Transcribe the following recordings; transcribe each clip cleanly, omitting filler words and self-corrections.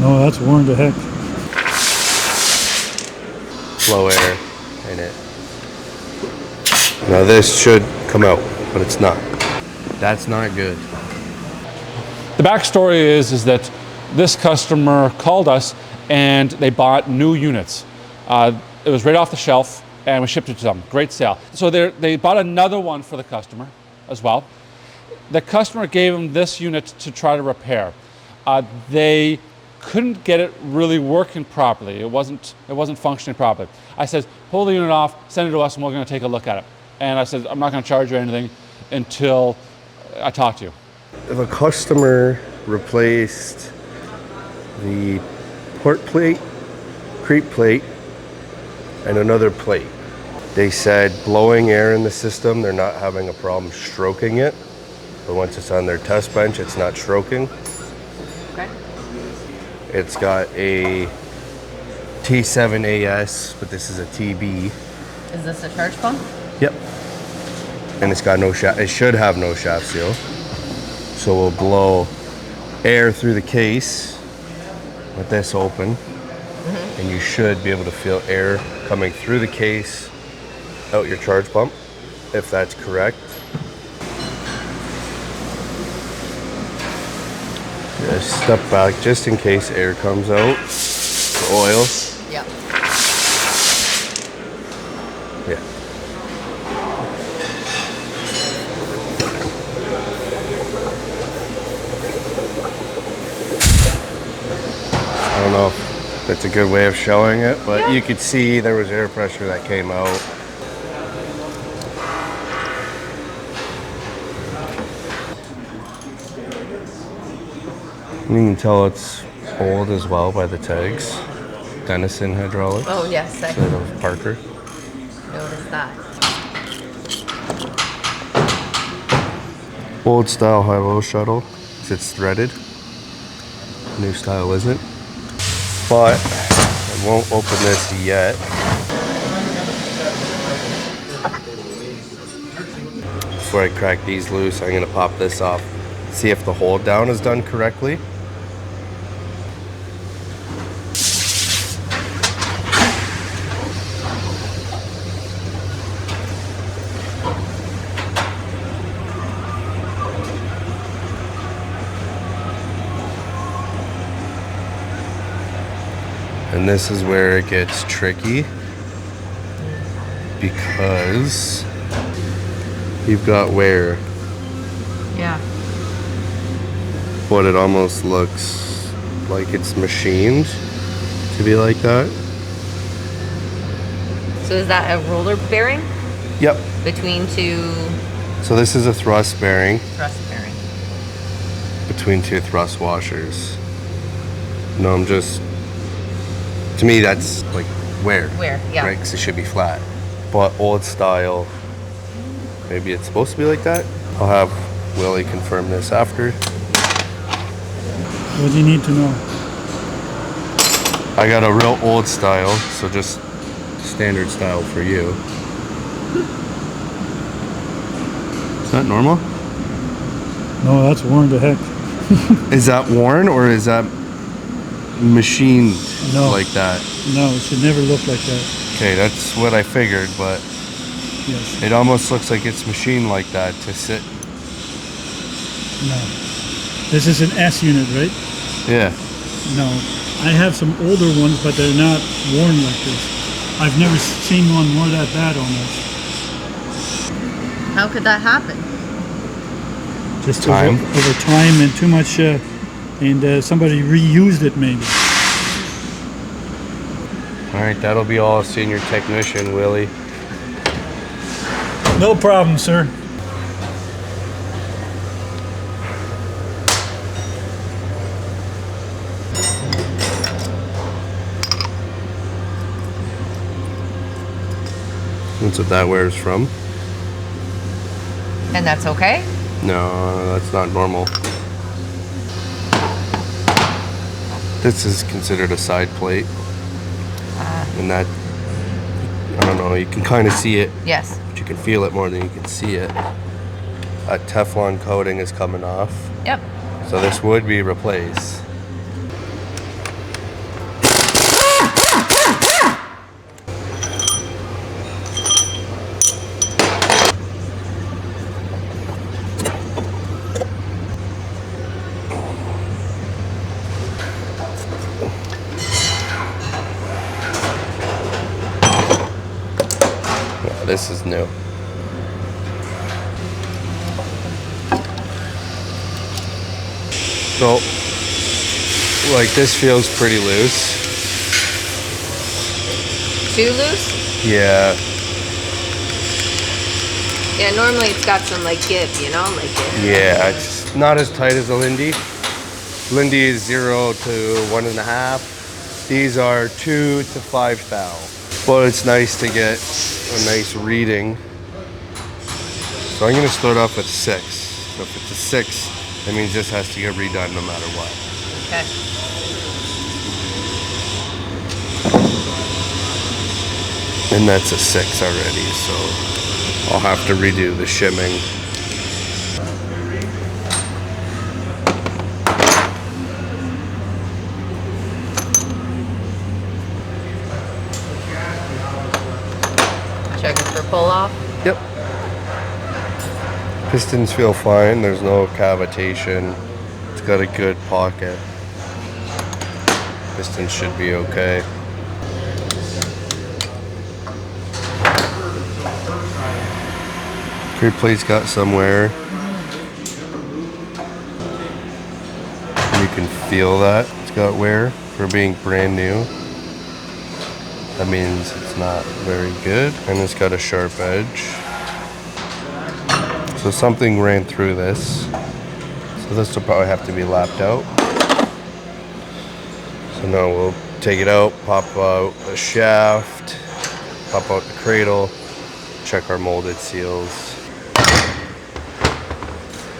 No, that's worn to heck. Flow air in it. Now this should come out, but it's not. That's not good. The backstory is that this customer called us and they bought new units. It was right off the shelf and we shipped it to them. Great sale. So they bought another one for the customer as well. The customer gave them this unit to try to repair. They couldn't get it really working properly. It wasn't functioning properly. I said, pull the unit off, send it to us, and we're going to take a look at it. And I said, I'm not going to charge you anything until I talk to you. If a customer replaced the port plate, creep plate, and another plate, they said blowing air in the system, they're not having a problem stroking it. But once it's on their test bench, it's not stroking. Okay. It's got a T7AS, but this is a TB. Is this a charge pump? Yep. And it's got no shaft. It should have no shaft seal. So we'll blow air through the case with this open, and you should be able to feel air coming through the case out your charge pump, if that's correct. Just step back just in case air comes out. The oil. Yep. Yeah. I don't know if that's a good way of showing it, but you could see there was air pressure that came out. You can tell it's old as well by the tags. Denison Hydraulics. Oh, yes. I Instead of Parker. noticed that. Old style high-low shuttle. It's threaded. New style isn't. But I won't open this yet. Before I crack these loose, I'm going to pop this off. See if the hold down is done correctly. And this is where it gets tricky because you've got wear, Yeah. but it almost looks like it's machined to be like that. So is that a roller bearing Yep. between two So this is a thrust bearing thrust bearing? between two thrust washers. No, I'm just, to me that's like wear. Wear, yeah. Right, because it should be flat. But old style, maybe it's supposed to be like that. I'll have Willie confirm this after. What do you need to know? I got a real old style, so just standard style for you. Is that normal? No, that's worn to heck. Is that worn or is that machined No. like that? No, it should never look like that. Okay, that's what I figured, but Yes. it almost looks like it's machined like that to sit. No. This is an S unit, right? Yeah. No. I have some older ones, but they're not worn like this. I've never seen one worn that bad almost. How could that happen? Just Time. over time and too much, and somebody reused it maybe. All right, that'll be all senior technician, Willie. No problem, sir. That's what that wears from. And that's okay? No, that's not normal. This is considered a side plate. And that, I don't know, you can kind of see it, Yes. but you can feel it more than you can see it. A Teflon coating is coming off, Yep. so this would be replaced. this is new. So, like this feels pretty loose. Too loose? Yeah. Yeah, normally it's got some like give, you know? Like Yeah, it's not as tight as a Lindy. Lindy is 0 to 1.5. These are 2 to 5 thou. But it's nice to get a nice reading. So I'm gonna start off at 6. So if it's a 6, that means this has to get redone no matter what. Okay. And that's a 6 already, so I'll have to redo the shimming. Checking for pull off. Yep. Pistons feel fine. There's no cavitation. It's got a good pocket. Pistons should be okay. Creep plate's got some wear. You can feel that it's got wear for being brand new. That means it's not very good, and it's got a sharp edge. So something ran through this. So this will probably have to be lapped out. So now we'll take it out, pop out the shaft, pop out the cradle, check our molded seals.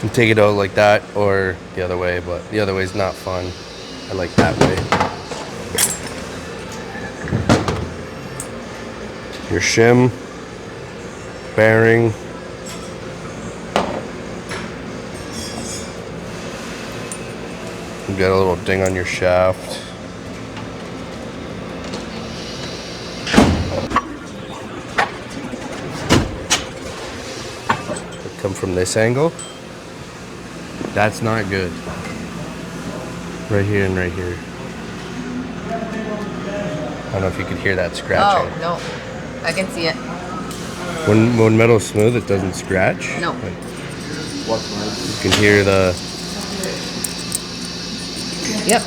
And take it out like that or the other way, but the other way is not fun. I like that way. Your shim, bearing, you got a little ding on your shaft. Come from this angle. That's not good. Right here and right here. I don't know if you could hear that scratching. Oh, no. I can see it. When metal's smooth, it doesn't scratch. No. Like, you can hear the... Yep.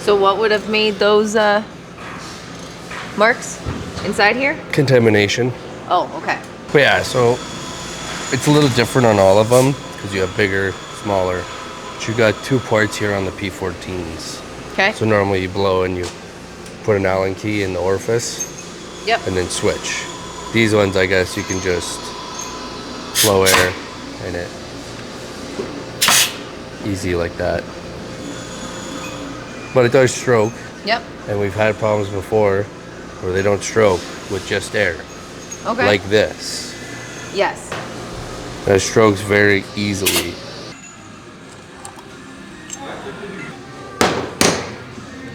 So what would have made those marks inside here? contamination. Oh, okay. But yeah, so it's a little different on all of them because you have bigger, smaller. But you got 2 parts here on the P14s. Okay. So normally you blow and you put an Allen key in the orifice. Yep. And then switch. These ones, I guess you can just blow air in it. Easy like that. But it does stroke. Yep. And we've had problems before where they don't stroke with just air. Okay. Like this. Yes. It strokes very easily.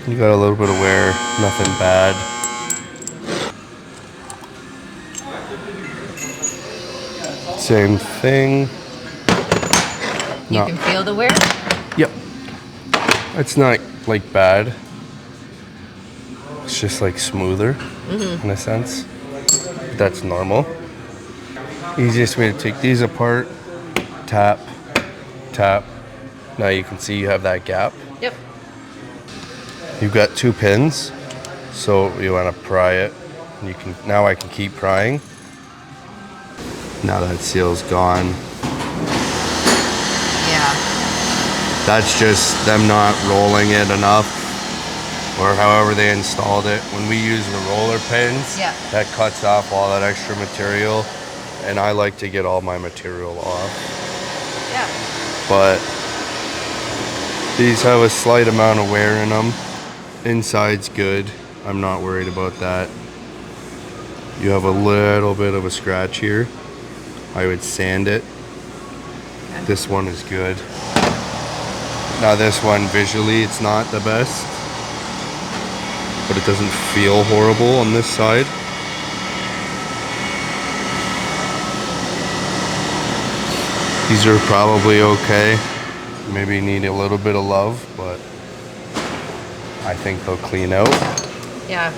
You got a little bit of wear, nothing bad. Same thing. You No. can feel the wear? Yep. It's not like bad. It's just like smoother in a sense. But that's normal. Easiest way to take these apart, tap, tap. Now you can see you have that gap. Yep. You've got 2 pins, so you want to pry it. You can now I can keep prying. Now that seal's gone. Yeah. That's just them not rolling it enough, or however they installed it. When we use the roller pins, Yeah. that cuts off all that extra material, and I like to get all my material off. Yeah. But these have a slight amount of wear in them. Inside's good. I'm not worried about that. You have a little bit of a scratch here. I would sand it. Okay. This one is good. Now this one, visually, it's not the best, but it doesn't feel horrible on this side. These are probably okay. Maybe need a little bit of love, but I think they'll clean out. Yeah.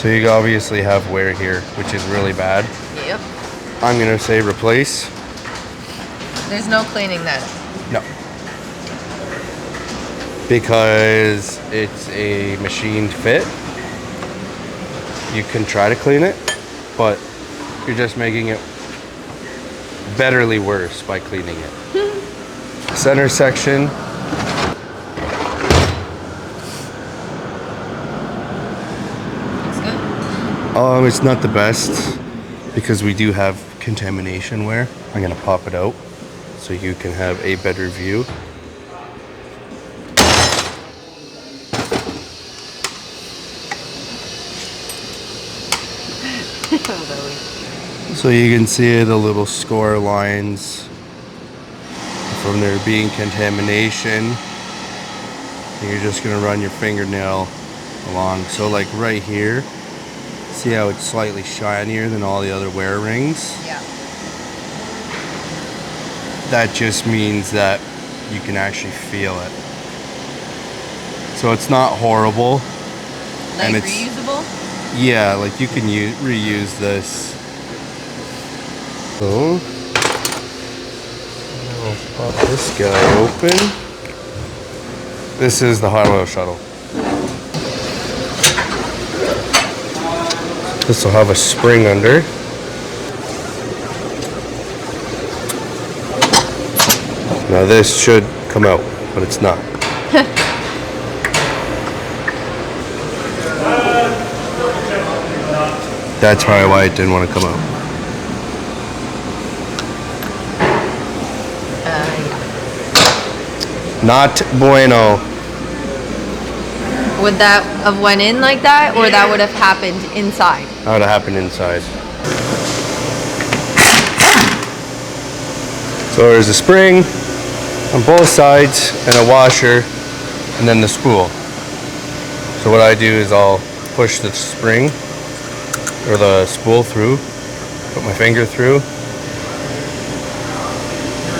So you obviously have wear here, which is really bad. Yep. I'm gonna say replace. There's no cleaning that. No. Because it's a machined fit. You can try to clean it, but you're just making it betterly worse by cleaning it. Center section. Looks good. It's not the best because we do have contamination wear. I'm gonna pop it out so you can have a better view. So you can see the little score lines from there being contamination. And you're just gonna run your fingernail along. So like right here, see how it's slightly shinier than all the other wear rings? Yeah. That just means that you can actually feel it. So it's not horrible. Like and it's, reusable? yeah, like you can reuse this. So I'll pop this guy open. This is the hot oil shuttle. This will have a spring under. Now this should come out, but it's not. That's probably why it didn't want to come out. Not bueno. Would that have went in like that, or that would have happened inside? That would have happened inside. So there's a spring on both sides and a washer and then the spool. So what I do is I'll push the spring or the spool through, put my finger through,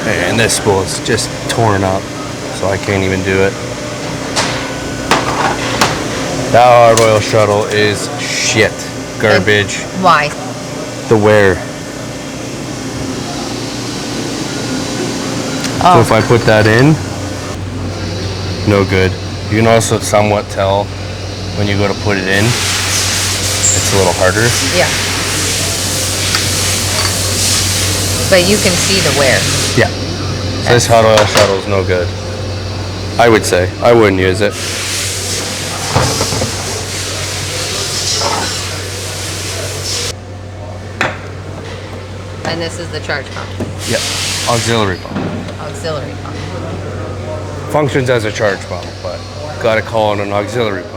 and this spool is just torn up, so I can't even do it. That hard oil shuttle is shit. Garbage. Why? The wear. Oh. So if I put that in, no good. You can also somewhat tell when you go to put it in, it's a little harder. Yeah. But you can see the wear. Yeah. So this hot oil shuttle is no good. I would say. I wouldn't use it. And this is the charge pump. Yeah. Auxiliary pump. Auxiliary pump. Functions as a charge pump, but gotta call it an auxiliary pump.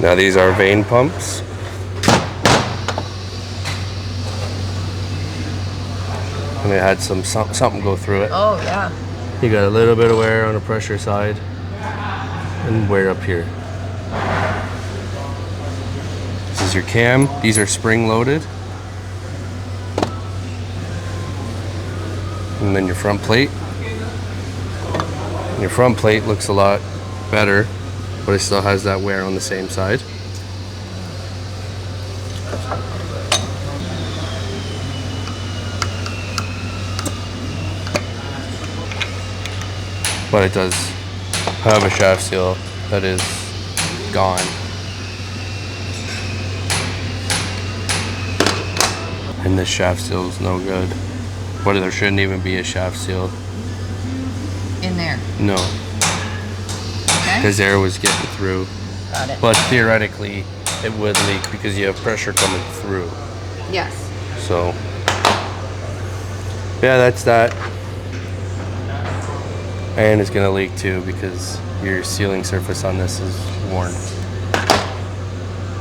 Now these are vane pumps. And it had something go through it. Oh, yeah. You got a little bit of wear on the pressure side and wear up here. This is your cam. These are spring loaded. And then your front plate. And your front plate looks a lot better, but it still has that wear on the same side. But it does have a shaft seal that is gone. And this shaft seal is no good. But there shouldn't even be a shaft seal. In there. No, Okay. because air was getting through. Got it. But theoretically, it would leak because you have pressure coming through. Yes. So, yeah, that's that. And it's gonna leak too because your sealing surface on this is worn.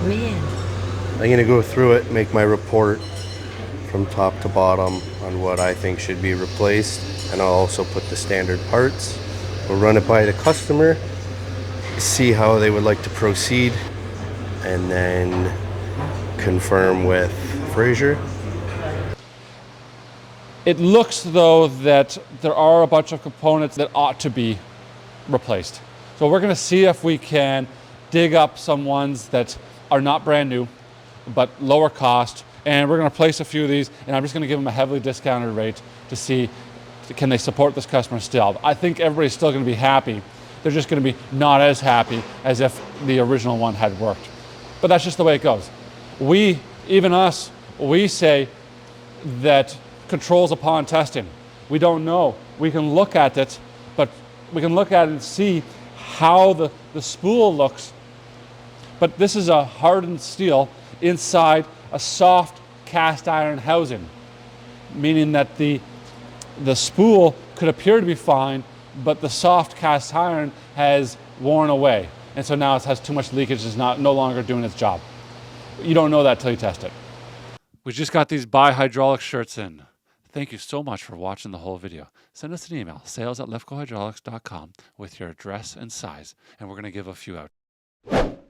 Man. I'm gonna go through it, make my report from top to bottom on what I think should be replaced, and I'll also put the standard parts. We'll run it by the customer, see how they would like to proceed, and then confirm with Fraser. It looks though that there are a bunch of components that ought to be replaced. So we're going to see if we can dig up some ones that are not brand new, but lower cost, and we're going to place a few of these, and I'm just going to give them a heavily discounted rate to see, can they support this customer still. I think everybody's still going to be happy. They're just going to be not as happy as if the original one had worked. But that's just the way it goes. We, even us, we say that controls upon testing. We don't know. We can look at it, but we can look at it and see how the spool looks. But this is a hardened steel inside a soft cast iron housing, meaning that the spool could appear to be fine, but the soft cast iron has worn away. And so now it has too much leakage, it's no longer doing its job. You don't know that till you test it. We just got these Buy Hydraulics shirts in. Thank you so much for watching the whole video. Send us an email, sales@lifcohydraulics.com, with your address and size, and we're going to give a few out.